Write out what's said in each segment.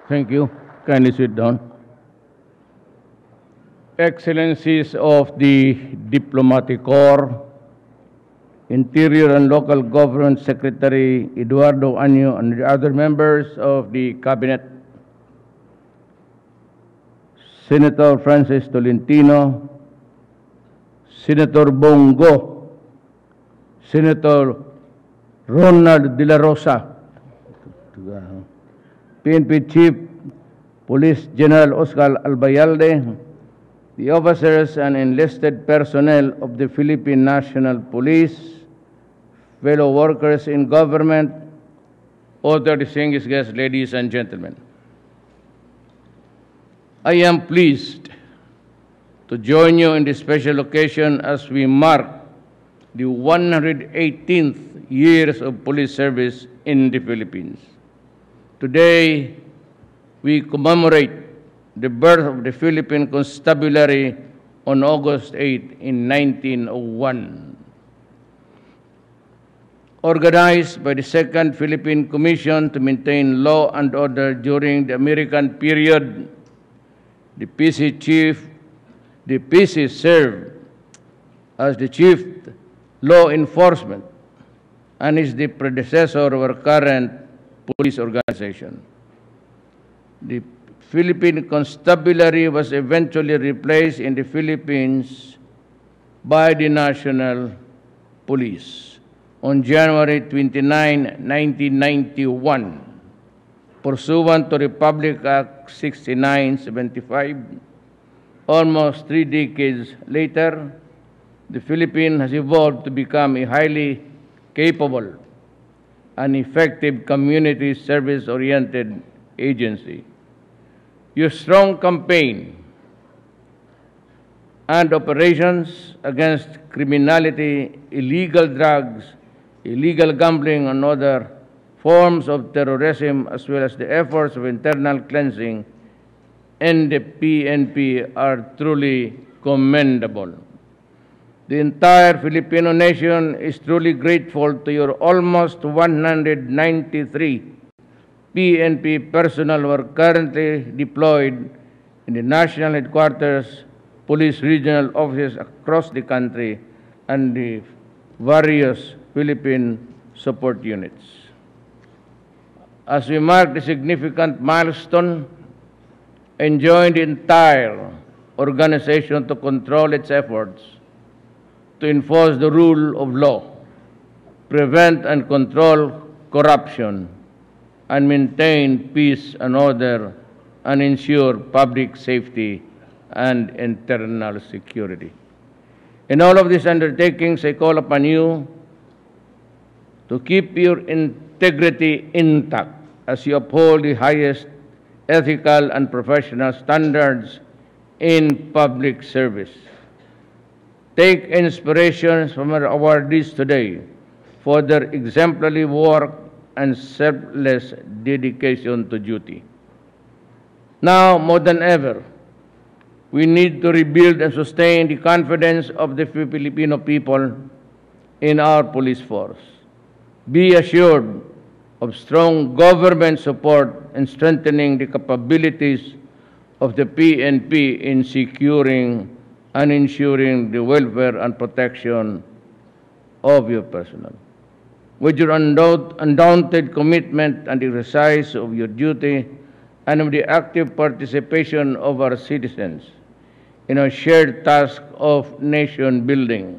Thank you. Kindly sit down. Excellencies of the Diplomatic Corps, Interior and Local Government Secretary Eduardo Año, and the other members of the Cabinet, Senator Francis Tolentino, Senator Bongo, Senator Ronald De La Rosa, PNP Chief Police General Oscar Albayalde, the officers and enlisted personnel of the Philippine National Police, fellow workers in government, other distinguished guests, ladies and gentlemen. I am pleased to join you in this special occasion as we mark the 118th years of police service in the Philippines. Today, we commemorate the birth of the Philippine Constabulary on August 8 in 1901. Organized by the Second Philippine Commission to maintain law and order during the American period, the PC served as the chief law enforcement and is the predecessor of our current police organization. The Philippine Constabulary was eventually replaced in the Philippines by the National Police on January 29, 1991, pursuant to Republic Act 6975. Almost 3 decades later, the Philippines has evolved to become a highly capable and effective community service-oriented agency. Your strong campaign and operations against criminality, illegal drugs, illegal gambling, and other forms of terrorism, as well as the efforts of internal cleansing and the PNP are truly commendable. The entire Filipino nation is truly grateful to your almost 193 PNP personnel who are currently deployed in the national headquarters, police regional offices across the country, and the various Philippine support units. As we mark the significant milestone, enjoin the entire organization to control its efforts to enforce the rule of law, prevent and control corruption, and maintain peace and order, and ensure public safety and internal security. In all of these undertakings, I call upon you to keep your integrity intact as you uphold the highest ethical and professional standards in public service. Take inspiration from our awardees today for their exemplary work and selfless dedication to duty. Now, more than ever, we need to rebuild and sustain the confidence of the Filipino people in our police force. Be assured of strong government support and strengthening the capabilities of the PNP in securing and ensuring the welfare and protection of your personnel. With your undaunted commitment and the exercise of your duty and with the active participation of our citizens in our shared task of nation building,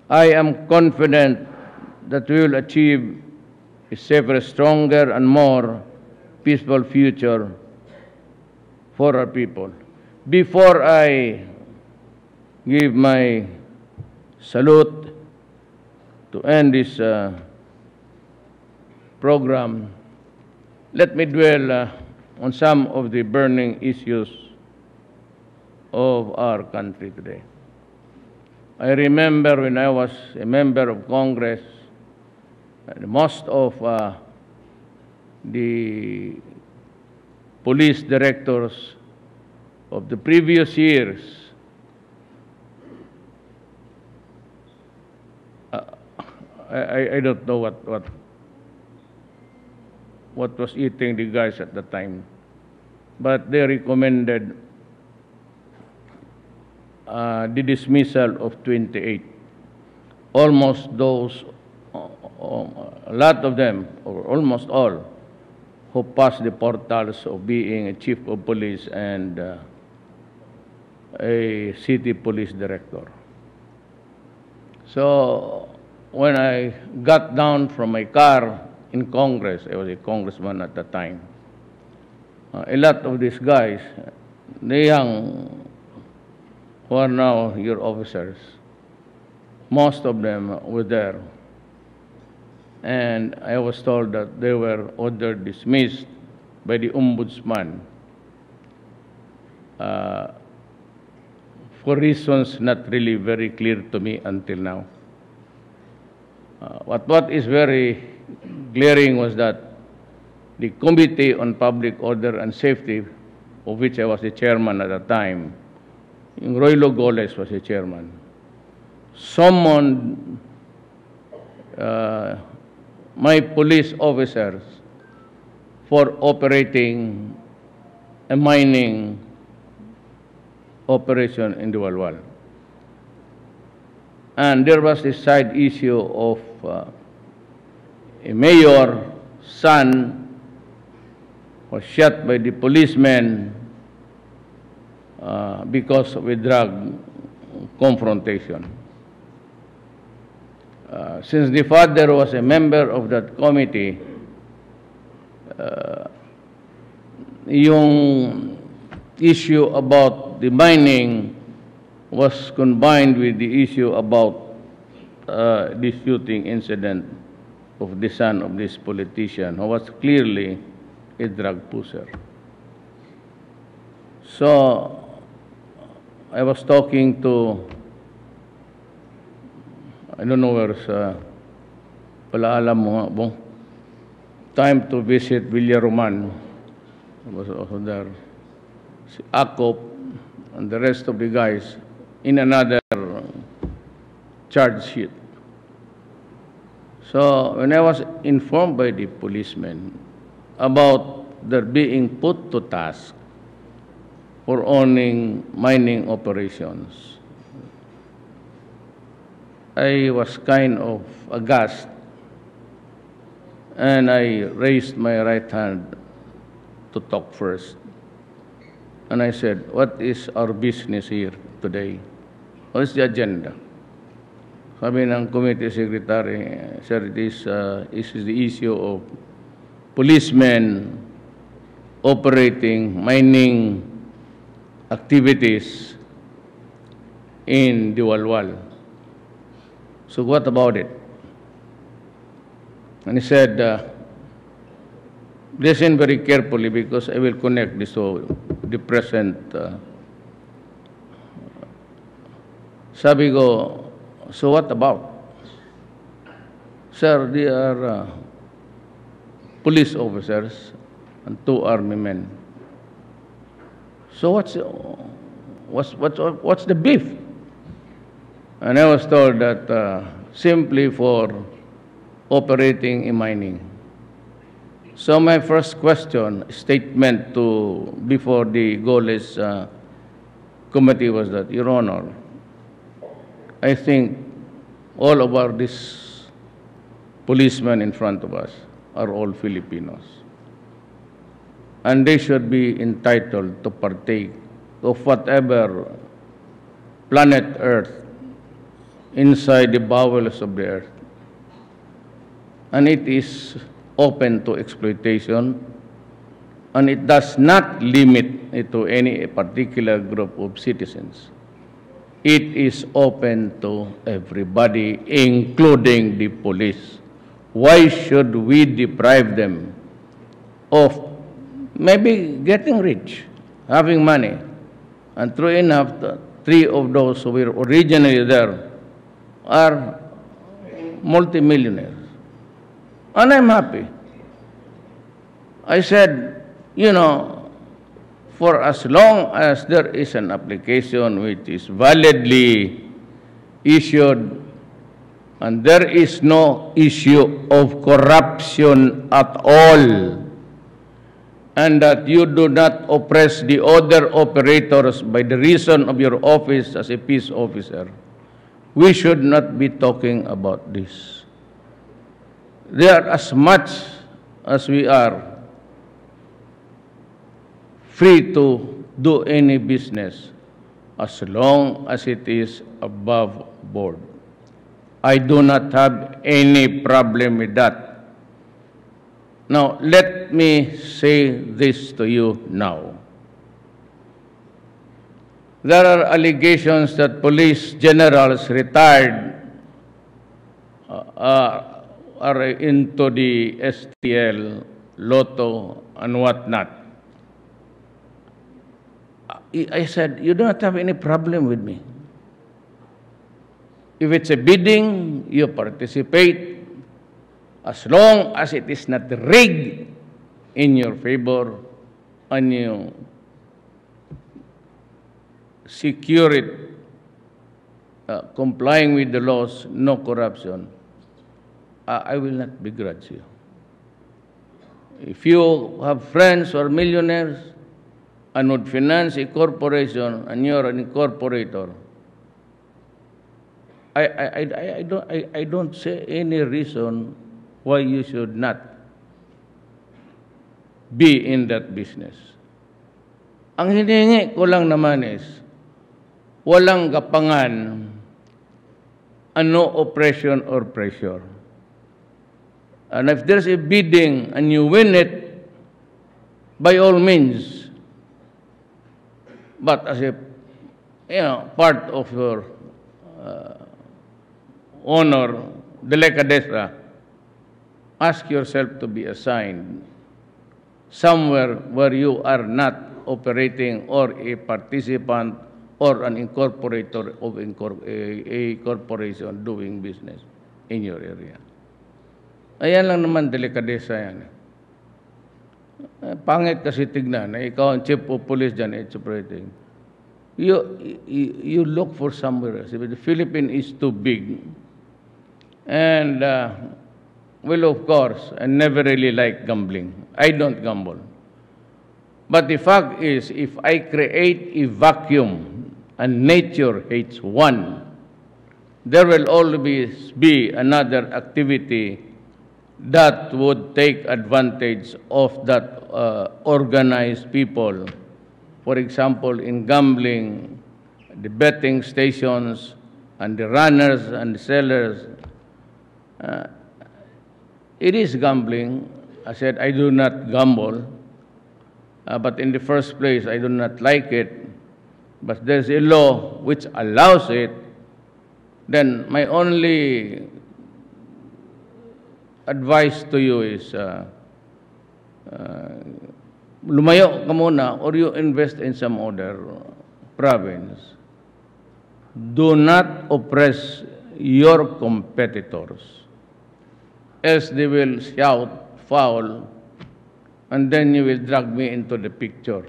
I am confident that we will achieve a safer, stronger, and more peaceful future for our people. Before I give my salute to end this program, let me dwell on some of the burning issues of our country today. I remember when I was a member of Congress, most of the police directors of the previous years I don't know what was eating the guys at the time. but they recommended the dismissal of 28. Almost those, a lot of them, or almost all, who passed the portals of being a chief of police and a city police director. So when I got down from my car in Congress, I was a congressman at the time, a lot of these guys, the young who are now your officers, most of them were there. And I was told that they were ordered dismissed by the ombudsman for reasons not really very clear to me until now. What is very glaring was that the Committee on Public Order and Safety, of which I was the chairman at the time, Roylo Goles was the chairman, summoned my police officers for operating a mining operation in the Walwal. And there was this side issue of a mayor's son was shot by the policemen because of a drug confrontation. Since the father was a member of that committee, yung issue about the mining was combined with the issue about the shooting incident of the son of this politician, who was clearly a drug pusher. So I was talking to, I don't know where's, pala alam mo nga, time to visit Villaroman. I was also there. Si Akop and the rest of the guys in another charge sheet. So when I was informed by the policemen about their being put to task for owning mining operations, I was kind of aghast, and I raised my right hand to talk first. And I said, what is our business here today? What is the agenda? Sabi ng committee secretary, sir, this is the issue of policemen operating mining activities in the Walwal. So what about it? And he said, listen very carefully because I will connect this to the present. Sabi ko, so what about? Sir, they are police officers and 2 army men. So what's the beef? And I was told that simply for operating in mining. So my first statement before the Goles committee was that, Your Honor, I think all of these policemen in front of us are all Filipinos. And they should be entitled to partake of whatever planet Earth inside the bowels of the earth. And it is open to exploitation, and it does not limit it to any particular group of citizens. It is open to everybody, including the police. Why should we deprive them of maybe getting rich, having money? And true enough, 3 of those who were originally there are multimillionaires. And I'm happy. I said, you know, for as long as there is an application which is validly issued and there is no issue of corruption at all, and that you do not oppress the other operators by the reason of your office as a peace officer, we should not be talking about this. They are as much as we are free to do any business as long as it is above board. I do not have any problem with that. Now, let me say this to you now. There are allegations that police generals retired are into the STL, Lotto, and whatnot. I said, you don't have any problem with me. If it's a bidding, you participate, as long as it is not rigged in your favor and you secure it, complying with the laws, no corruption, I will not begrudge you. If you have friends who are millionaires and would finance a corporation and you're an incorporator, I don't see any reason why you should not be in that business. Ang hinihingi ko lang naman is, walang gapangan, no oppression or pressure. And if there's a bidding and you win it, by all means, but as a part of your honor, delicadeza, ask yourself to be assigned somewhere where you are not operating or a participant or an incorporator of a corporation doing business in your area. Ayan lang naman, delikadesa yan. Pangit kasi tignan, ikaw ang chief of police dyan, it's operating. You look for somewhere else. The Philippines is too big. And, well, of course, I never really like gambling. I don't gamble. But the fact is, if I create a vacuum and nature hates one, there will always be another activity that would take advantage of that organized people. For example, in gambling, the betting stations and the runners and the sellers, it is gambling. I said, I do not gamble, but in the first place, I do not like it. But there's a law which allows it. Then my only advice to you is lumayo ka muna or you invest in some other province. Do not oppress your competitors, else they will shout foul and then you will drag me into the picture.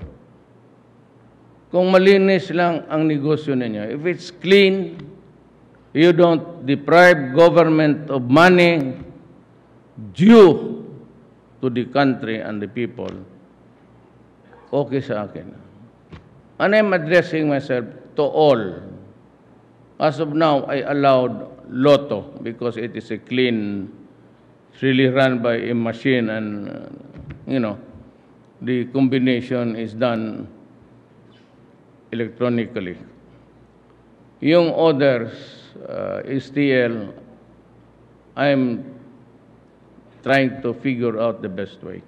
Kung malinis lang ang negosyo ninyo, if it's clean, you don't deprive government of money due to the country and the people, okay sa akin. And I'm addressing myself to all. As of now, I allowed Lotto because it is a clean, it's really run by a machine and, the combination is done electronically. Yung others, STL, I'm trying to figure out the best way.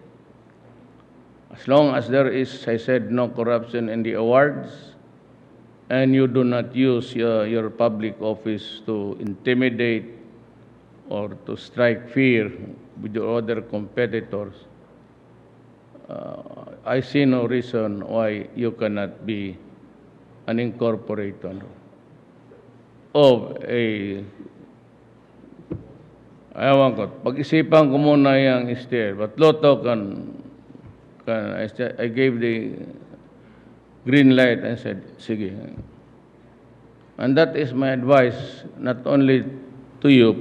As long as there is, I said, no corruption in the awards, and you do not use your public office to intimidate or to strike fear with your other competitors, I see no reason why you cannot be an incorporator of a, ayaw ko, pag-isipan ko muna yung STL, but Lotto I gave the green light and said, sige. And that is my advice, not only to you,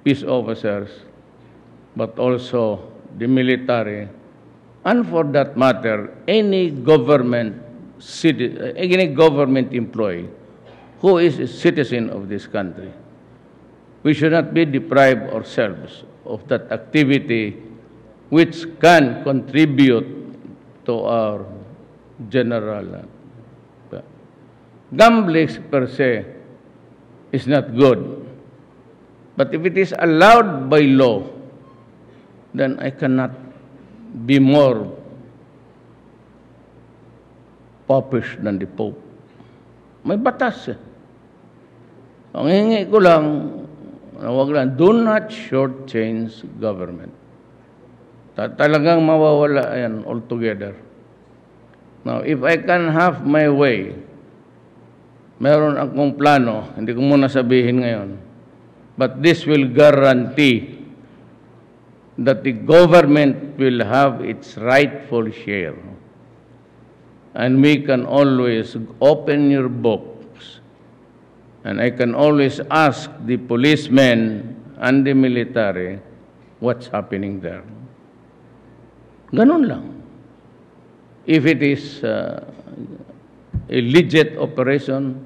peace officers, but also the military And for that matter, any government employee who is a citizen of this country, we should not be deprived ourselves of that activity which can contribute to our general. Gambling per se is not good. But if it is allowed by law, then I cannot be more popish than the Pope. May batas eh. Ang hingi ko lang, do not shortchange government. Talagang mawawala yan altogether. Now, if I can have my way, meron akong plano, hindi ko muna sabihin ngayon, but this will guarantee that the government will have its rightful share. And we can always open your books, and I can always ask the policemen and the military what's happening there. Ganun lang. If it is a legit operation,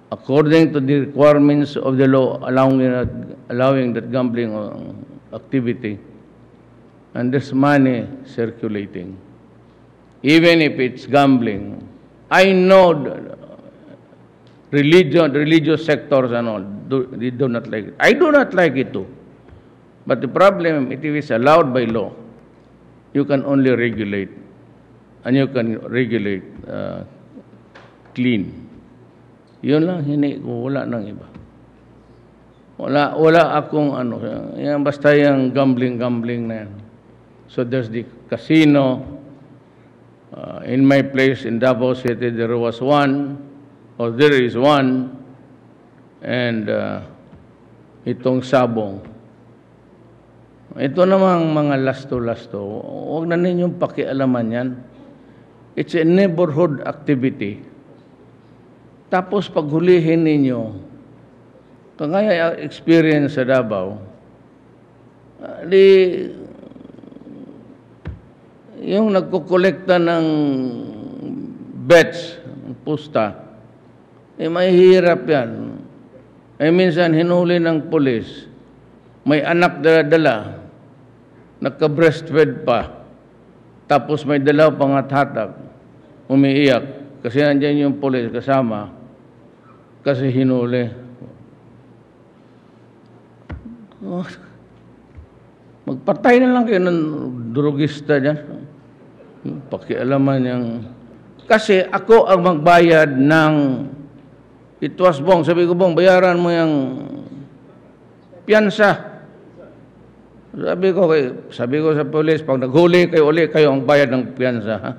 according to the requirements of the law, allowing that gambling activity, and there's money circulating, even if it's gambling, I know religious sectors and all, they do not like it. I do not like it too. But the problem, if it is allowed by law, you can only regulate, and you can regulate clean. Yun lang, hini ko, wala nang iba. Wala akong ano, yan basta yung gambling na yan. So there's the casino. In my place in Davao City, there is one, and itong Sabong. Ito namang mga lasto-lasto, huwag na ninyong pakialaman yan. It's a neighborhood activity. Tapos paghulihin ninyo, kagaya experience sa Davao, yung nagkukolekta ng bets, pusta, mahihirap yan. Minsan hinuli ng pulis, may anak dala, nagka-breastfed pa, tapos may dalaw pangat-hatak, umiiyak, kasi nandiyan yung pulis kasama, kasi hinuli. Magpatay na lang kayo ng drugista dyan. Pakialaman niyang... Kasi ako ang magbayad ng... It was Bong. Sabi ko, Bong, bayaran mo yung piyansa. Sabi ko sa polis, pag naghuli kayo uli, kayo ang bayad ng piyansa. Ha?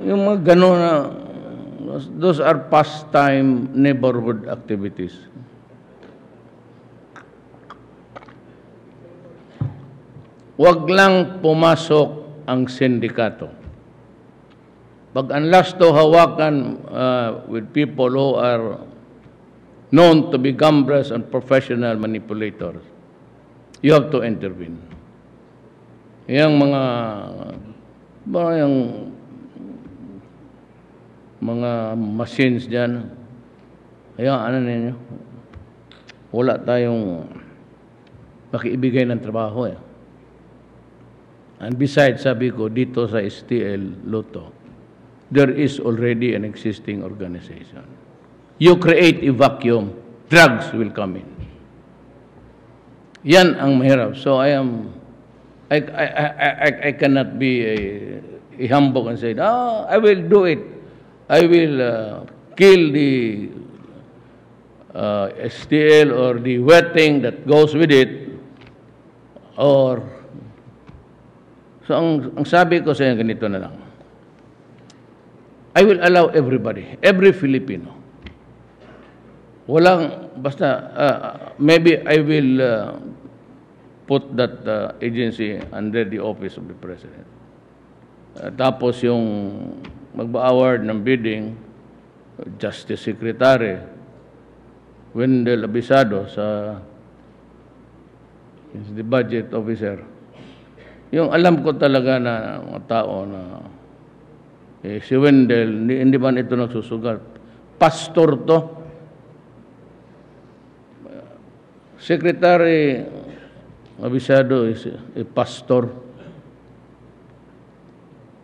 Yung mga gano'n na... Those are pastime neighborhood activities. Huwag lang pumasok ang sindikato. Pag unless to hawakan with people who are known to be gamblers and professional manipulators, you have to intervene. Yung mga machines dyan, ano ninyo, wala tayong makiibigay ng trabaho eh. And besides, sabi ko, dito sa STL Lotto, there is already an existing organization. You create a vacuum, drugs will come in. Yan ang mahirap. So I cannot be a humbug and say, I will do it. I will kill the STL or the wetting that goes with it, or so ang sabi ko sa inyo, ganito na lang. I will allow everybody, every Filipino. Maybe I will put that agency under the office of the President. Tapos yung magba-award ng bidding, Justice Secretary, Wendell Abisado sa is the budget officer. Yung alam ko talaga na mga tao na si Wendell, hindi man ito nagsusugat. Pastor to. Secretary Abisado is a pastor.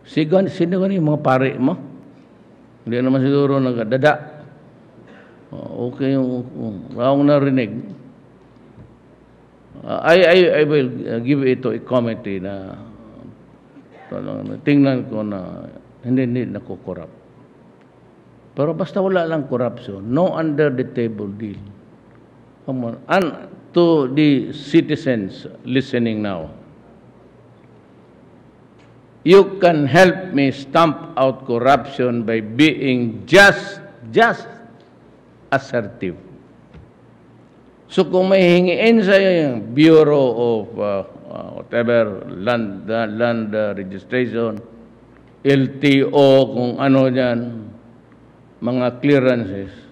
Sino gani yung mga pare mo? Hindi naman siguro nagdada. Okay yung akong narinig. I will give it to a committee na tingnan ko na hindi nakukorap. Pero basta wala lang corruption, no under the table deal. Come on. And to the citizens listening now, you can help me stamp out corruption by being just assertive. So kung may hingiin sa'yo yung Bureau of whatever, land registration, LTO, kung ano dyan, mga clearances,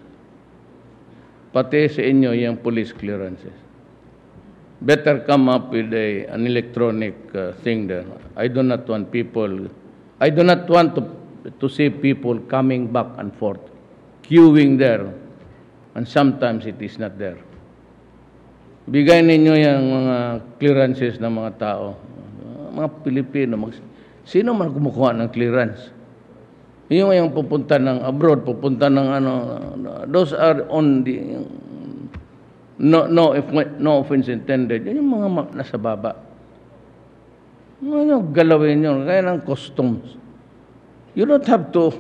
pati sa inyo yung police clearances. Better come up with an electronic thing there. I do not want to see people coming back and forth, queuing there, and sometimes it is not there. Bigay ninyo yung mga clearances ng mga tao, mga Pilipino. Sino man kumukuha ng clearance? Yung pupunta ng abroad, pupunta ng ano, those are on the, no offense intended, yun yung mga nasa baba. Ano galawin yun? Kaya ng customs. You don't have to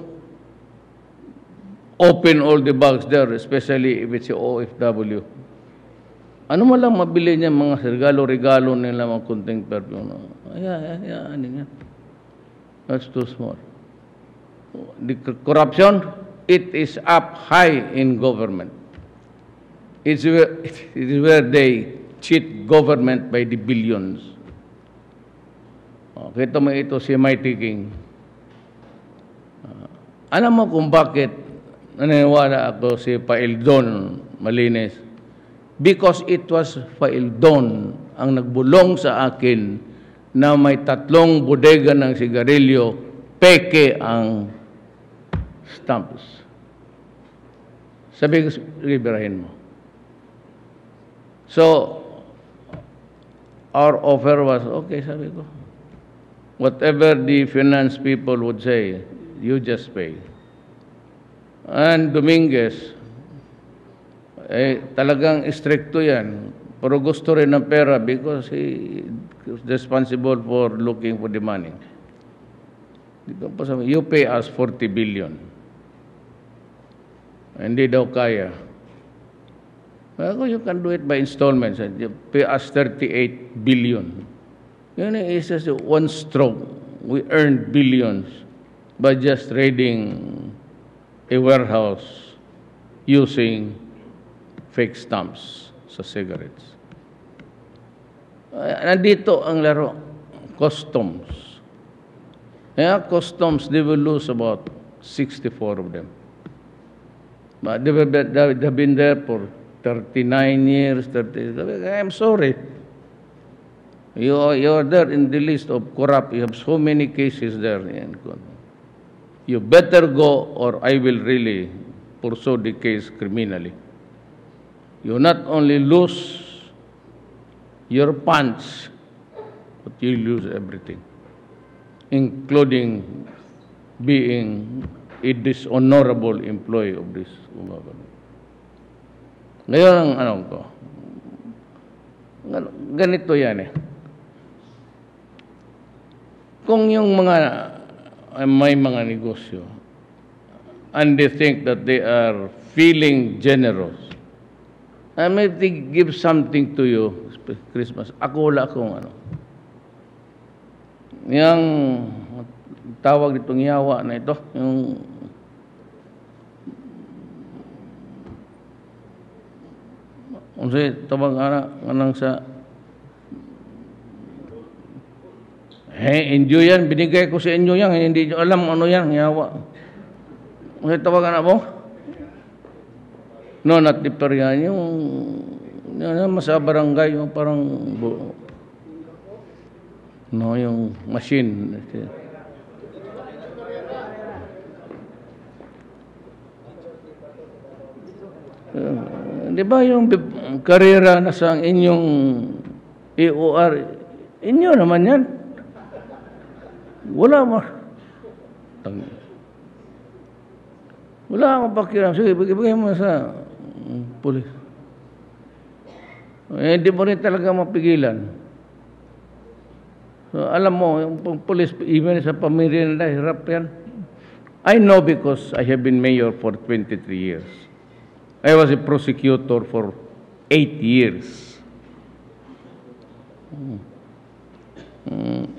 open all the bags there, especially if it's a OFW. Ano mo lang mabili niya mga regalo nila, mga kunting perfume. Ano yan? That's too small. The corruption, it is up high in government. It is where they cheat government by the billions. Kita mo ito si Mighty King. Alam mo kung bakit naniniwala ako si Paildon Malines? Because it was Paildon ang nagbulong sa akin na may 3 bodega ng sigarilyo, peke ang stamps. Sabi ko, liberahin mo. So, our offer was, okay, sabi ko. Whatever the finance people would say, you just pay. And Dominguez, talagang stricto yan. Pero gusto rin ng pera because he is responsible for looking for the money. You pay us 40 billion. Hindi daw kaya. Well, you can do it by installments. You pay us 38 billion. Yun is just one stroke. We earned billions by just raiding a warehouse using fake stamps sa cigarettes. Nandito ang laro, customs. Customs, they will lose about 64 of them. But they've been there for 39 years, 30 years. I'm sorry. You are there in the list of corrupt. You have so many cases there. You better go or I will really pursue the case criminally. You not only lose your pants, but you lose everything, including being a dishonorable employee of this government. Ngayon ang ano ko, ganito yan eh. Kung yung mga may mga negosyo and they think that they are feeling generous, I may give something to you, Christmas. Ako wala akong ano. Yung tawag ditong yawa na ito, yung tawag anang sa enjoy yan, binigay ko sa inyo yan, hindi nyo alam ano yan, yawa. Tawag anak mo? No, not the Perian, yung Sa barangay, yung parang, no, yung machine. Di ba yung karera na sa inyong EOR, inyo naman yan. Wala mo. Wala akong pakiram. Sige, bigay mo sa pulis. Hindi mo rin talaga mapigilan. So, alam mo, yung pulis, even sa pamilya nila, hirap yan. I know because I have been mayor for 23 years. I was a prosecutor for 8 years.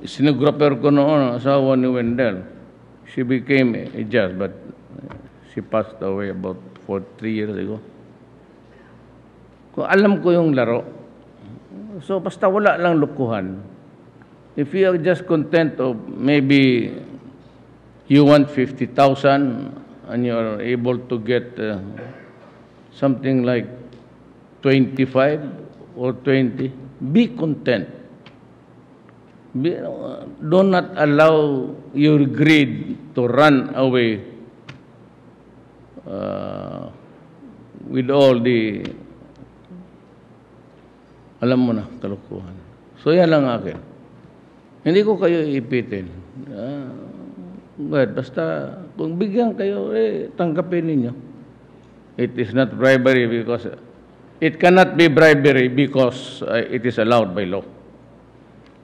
Sinographer ko noon, asawa ni Wendell. She became a judge, but she passed away about 3 years ago. Kung alam ko yung laro, so basta wala lang lukuhan. If you are just content of maybe you want 50,000 and you are able to get something like 25 or 20, be content. Do not allow your greed to run away with all the, alam mo na, kalukuhan. So yan lang akin. Hindi ko kayo ipitin. But basta, kung bigyan kayo, tanggapin ninyo. It is not bribery because, it cannot be bribery because it is allowed by law.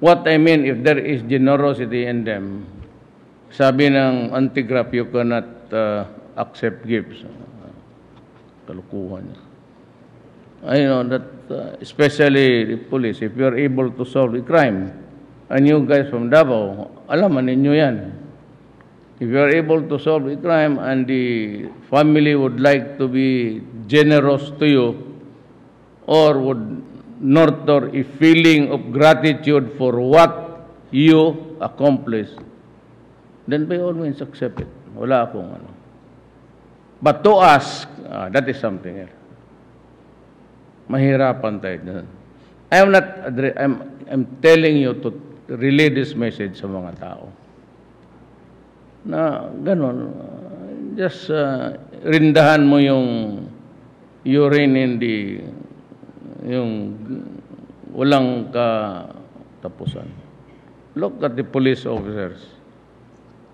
What I mean, if there is generosity in them, sabi ng anti-graft, you cannot accept gifts. Kalukuhan. I know that, especially the police, if you are able to solve a crime, and you guys from Davao, alam ninyo yan. If you are able to solve a crime and the family would like to be generous to you or would nurture a feeling of gratitude for what you accomplished, then by all means accept it. Wala akong ano. But to ask, that is something else. Mahirapan tayo. I'm telling you to relay this message sa mga tao. Na ganon, just rindahan mo yung urine in the, yung walang katapusan. Look at the police officers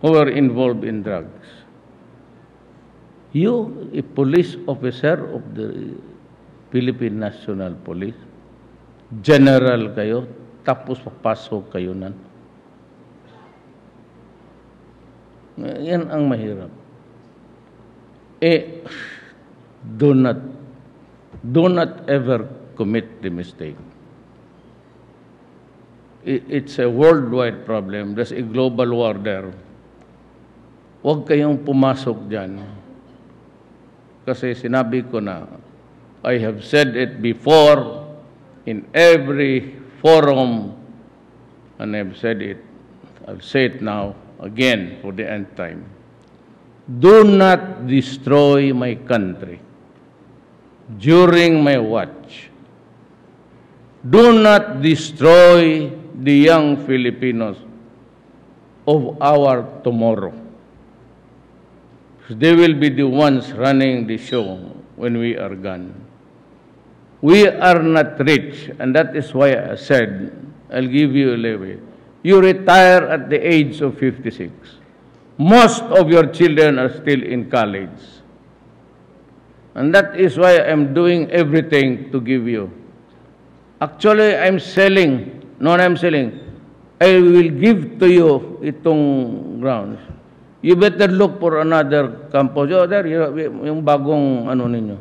who were involved in drugs. You, a police officer of the Philippine National Police, general kayo, tapos papasok kayo nan. Yan ang mahirap. Do not ever commit the mistake. It's a worldwide problem. There's a global war there. Huwag kayong pumasok dyan. Kasi sinabi ko na, I have said it before in every forum, and I've said it, I'll say it now again for the end time. Do not destroy my country during my watch. Do not destroy the young Filipinos of our tomorrow. They will be the ones running the show when we are gone. We are not rich, and that is why I said, I'll give you a leeway. You retire at the age of 56. Most of your children are still in college. And that is why I'm doing everything to give you. Actually, I'm selling. No, I'm selling. I will give to you itong grounds. You better look for another campus. Oh, there, yung bagong ano ninyo.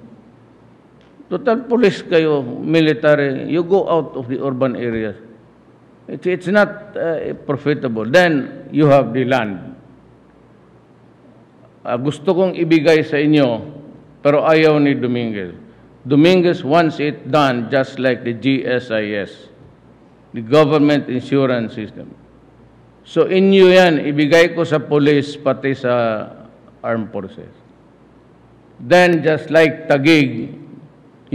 Total police kayo, military. You go out of the urban areas. It's not profitable. Then, you have the land. Gusto kong ibigay sa inyo, pero ayaw ni Dominguez. Dominguez wants it done just like the GSIS, the government insurance system. So, inyo yan, ibigay ko sa police, pati sa armed forces. Then, just like Taguig,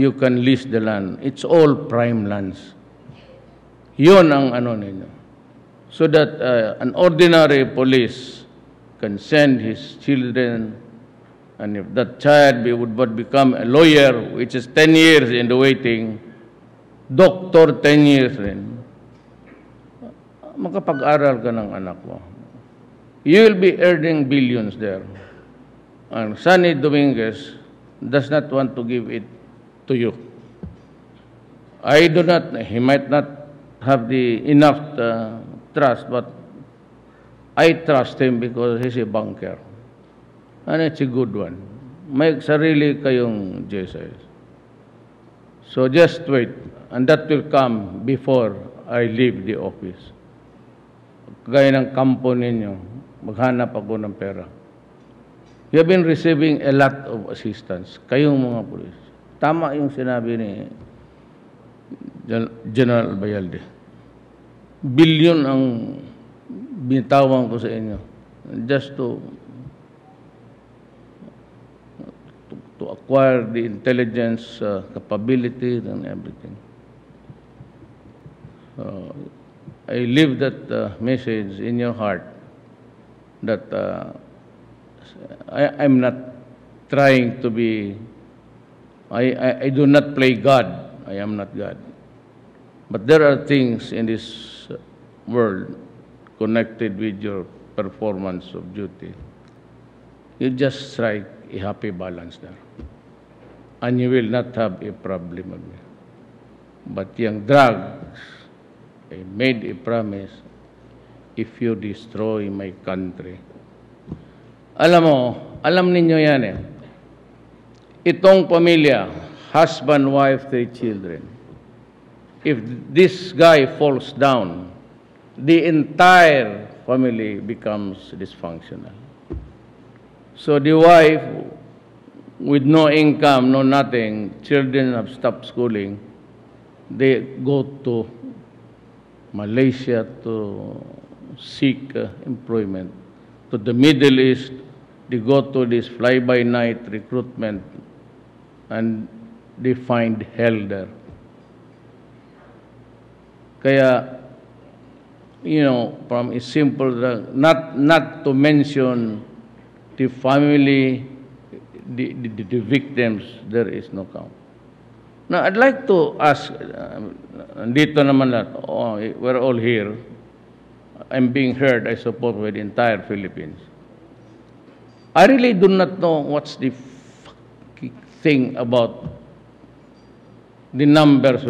you can lease the land. It's all prime lands. Yun ang ano ninyo. So that an ordinary police can send his children, and if that child would become a lawyer, which is 10 years in the waiting, doctor 10 years rin, makapag-aral ka ng anak mo. You will be earning billions there. And Sonny Dominguez does not want to give it to you. I do not, he might not have the enough trust, but I trust him because he's a banker. And it's a good one. May sarili kayong Jesus. So just wait, and that will come before I leave the office. Gaya ng kampo ninyo, maghanap ako ng pera. You have been receiving a lot of assistance. Kayong mga pulis. Tama yung sinabi ni General Bayalde. Bilyon ang binitawan ko sa inyo. Just to acquire the intelligence capability and everything. I leave that message in your heart that I'm not trying to be, I do not play God. I am not God. But there are things in this world connected with your performance of duty. You just strike a happy balance there. And you will not have a problem with me. But yung drugs, I made a promise, if you destroy my country. Alam mo, alam ninyo yan eh. Itong pamilya, husband, wife, 3 children. If this guy falls down, the entire family becomes dysfunctional. So the wife, with no income, no nothing, children have stopped schooling, they go to Malaysia to seek employment. To the Middle East, they go to this fly-by-night recruitment and they find hell there. Kaya, you know, from a simple drug, not to mention the family, the victims, there is no count. Now, I'd like to ask, dito naman lahat, we're all here. I'm being heard, I suppose, by the entire Philippines. I really do not know what's the thing about the numbers.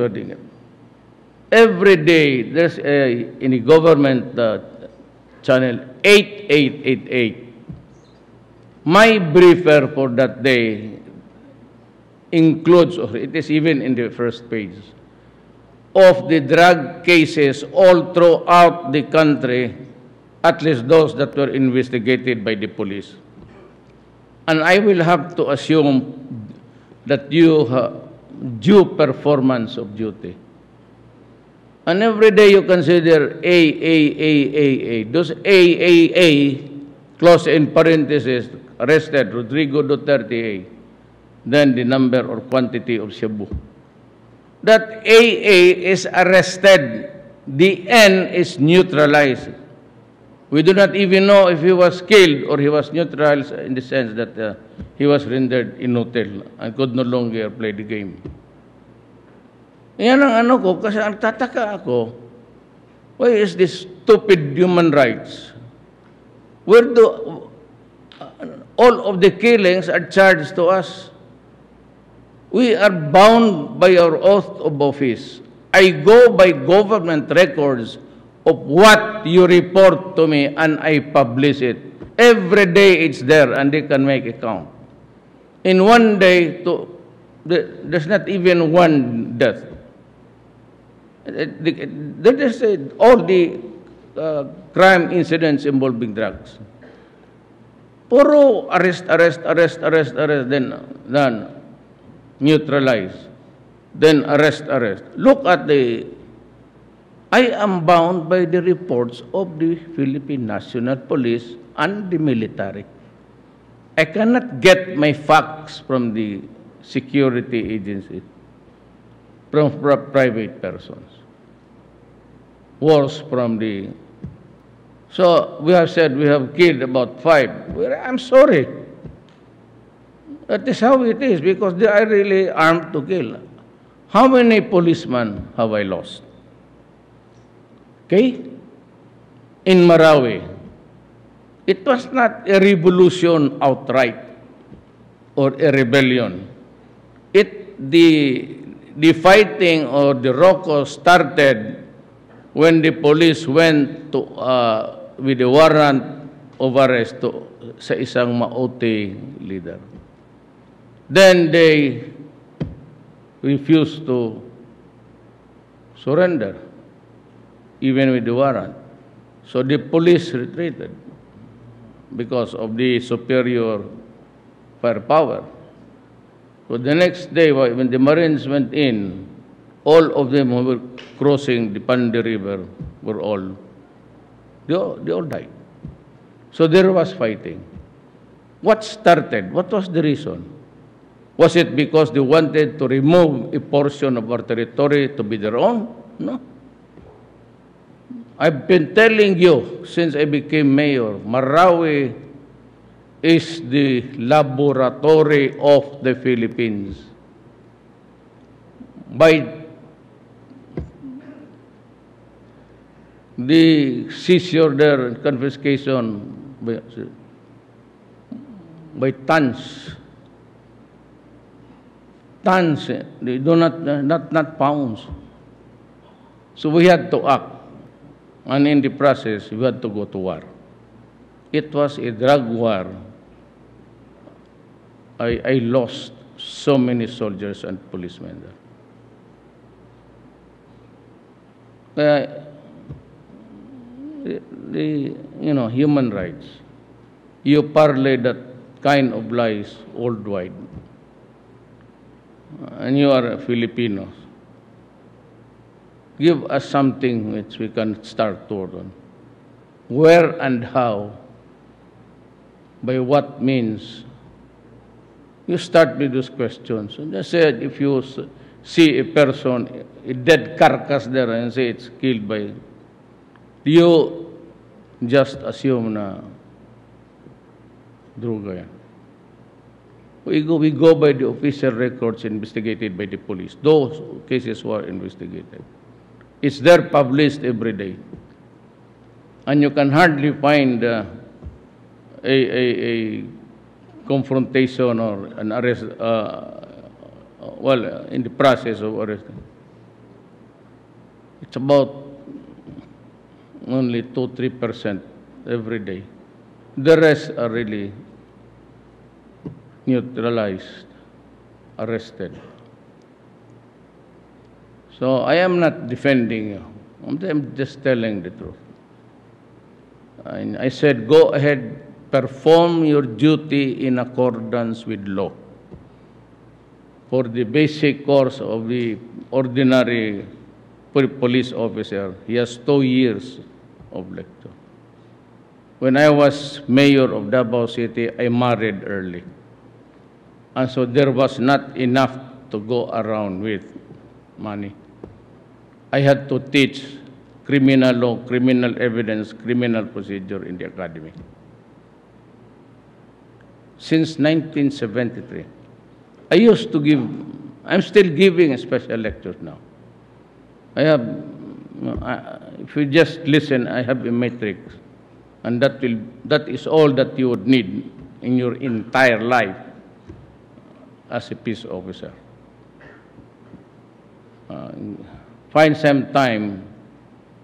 Every day, there's in the government channel, 8888. My briefer for that day includes, or it is even in the first page, of the drug cases all throughout the country, at least those that were investigated by the police. And I will have to assume that you have due performance of duty. And every day you consider A. Those A, close in parentheses, arrested, Rodrigo Duterte A. Then the number or quantity of Cebu. That AA is arrested. The N is neutralized. We do not even know if he was killed or he was neutralized in the sense that he was rendered inutile and could no longer play the game. Yan ang ano ko, kasi ang tataka ako, why is this stupid human rights? Where do all of the killings are charged to us? We are bound by our oath of office. I go by government records of what you report to me and I publish it. Every day it's there and they can make a count. In one day, there's not even one death. That is all the crime incidents involving drugs. Puro arrest, then neutralize, then arrest. Look at I am bound by the reports of the Philippine National Police and the military. I cannot get my facts from the security agency. from private persons. Worse from the... So we have said we have killed about 5. Well, I'm sorry. That is how it is, because they are really armed to kill. How many policemen have I lost? Okay? In Marawi, it was not a revolution outright or a rebellion. The fighting or the roko started when the police went to with the warrant of arrest to sa isang Maote leader. Then they refused to surrender, even with the warrant. So the police retreated because of the superior firepower. So the next day, when the Marines went in, all of them who were crossing the Pandi River they all died. So there was fighting. What started? What was the reason? Was it because they wanted to remove a portion of our territory to be their own? No. I've been telling you since I became mayor, Marawi is the laboratory of the Philippines. By the seizure there and confiscation by tons, they do not pounds. So we had to act, and in the process, we had to go to war. It was a drug war. I lost so many soldiers and policemen there. Human rights. You parlay that kind of lies worldwide. And you are Filipinos. Give us something which we can start toward on. Where and how? By what means? You start with those questions. And I said, if you see a person, a dead carcass there, and say it's killed by, you just assume na droga yan. We go by the official records investigated by the police. Those cases were investigated. It's there published every day. And you can hardly find a confrontation or an arrest, in the process of arresting. It's about only 2-3% every day. The rest are really neutralized, arrested. So I am not defending you. I'm just telling the truth. And I said, go ahead, perform your duty in accordance with law. For the basic course of the ordinary police officer, he has 2 years of lecture. When I was mayor of Davao City, I married early. And so there was not enough to go around with money. I had to teach criminal law, criminal evidence, criminal procedure in the academy. Since 1973. I used to give, I'm still giving special lectures now. I have, if you just listen, I have a matrix. And that is all that you would need in your entire life as a peace officer. Find some time,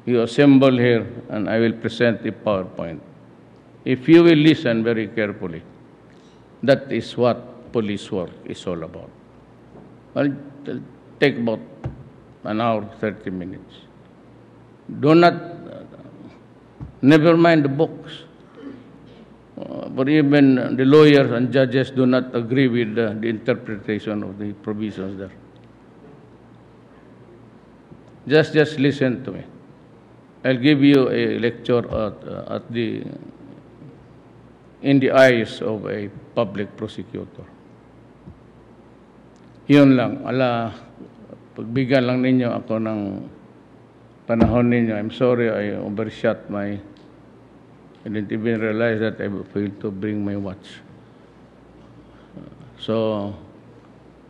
you assemble here, and I will present a PowerPoint. If you will listen very carefully, that is what police work is all about. Well, it'll take about an hour, 30 minutes. Do not, never mind the books. But even the lawyers and judges do not agree with the interpretation of the provisions there. Just listen to me. I'll give you a lecture in the eyes of a public prosecutor. Yun lang, pagbigyan lang ninyo ako ng panahon ninyo. I'm sorry I overshot my... I didn't even realize that I failed to bring my watch. So,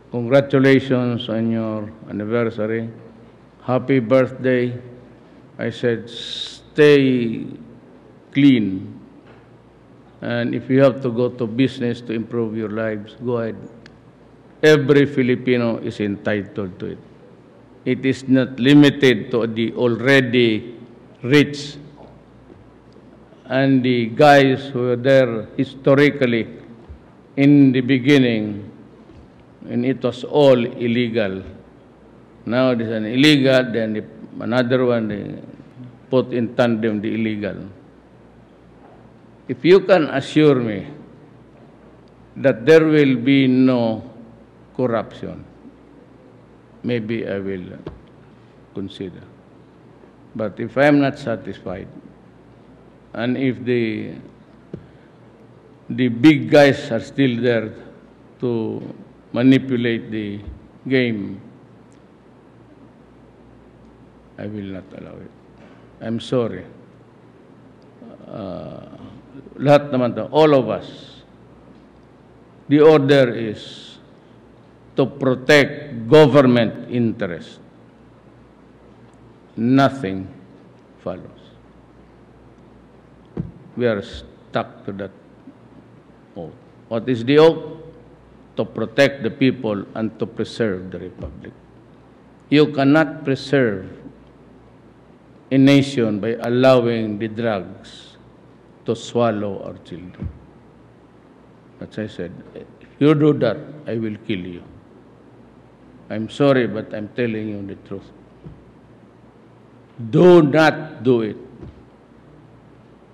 congratulations on your anniversary. Happy birthday. I said, stay clean. And if you have to go to business to improve your lives, go ahead. Every Filipino is entitled to it. It is not limited to the already rich and the guys who were there historically in the beginning, and it was all illegal. Now there's an illegal, then another one, they put in tandem the illegal. If you can assure me that there will be no corruption, maybe I will consider. But if I am not satisfied, and if the big guys are still there to manipulate the game, I will not allow it. I'm sorry. Lahat naman to, all of us, the order is to protect government interest. Nothing follows. We are stuck to that oath. What is the oath? To protect the people and to preserve the republic. You cannot preserve a nation by allowing the drugs to swallow our children. As I said, if you do that, I will kill you. I'm sorry, but I'm telling you the truth. Do not do it.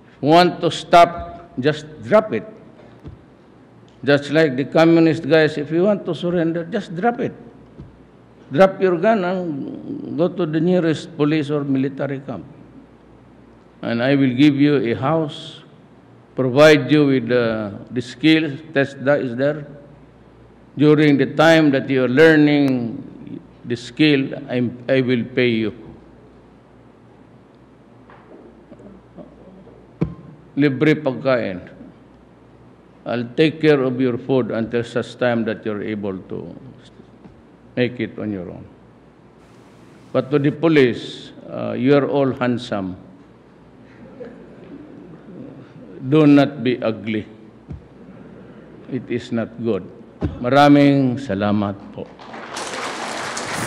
If you want to stop, just drop it. Just like the communist guys, if you want to surrender, just drop it. Drop your gun and go to the nearest police or military camp. And I will give you a house, provide you with the skills that is there. During the time that you are learning the skill, I will pay you. Libre pagkain. I'll take care of your food until such time that you're able to make it on your own. But to the police, you are all handsome. Do not be ugly. It is not good. Maraming salamat po.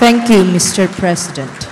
Thank you, Mr. President.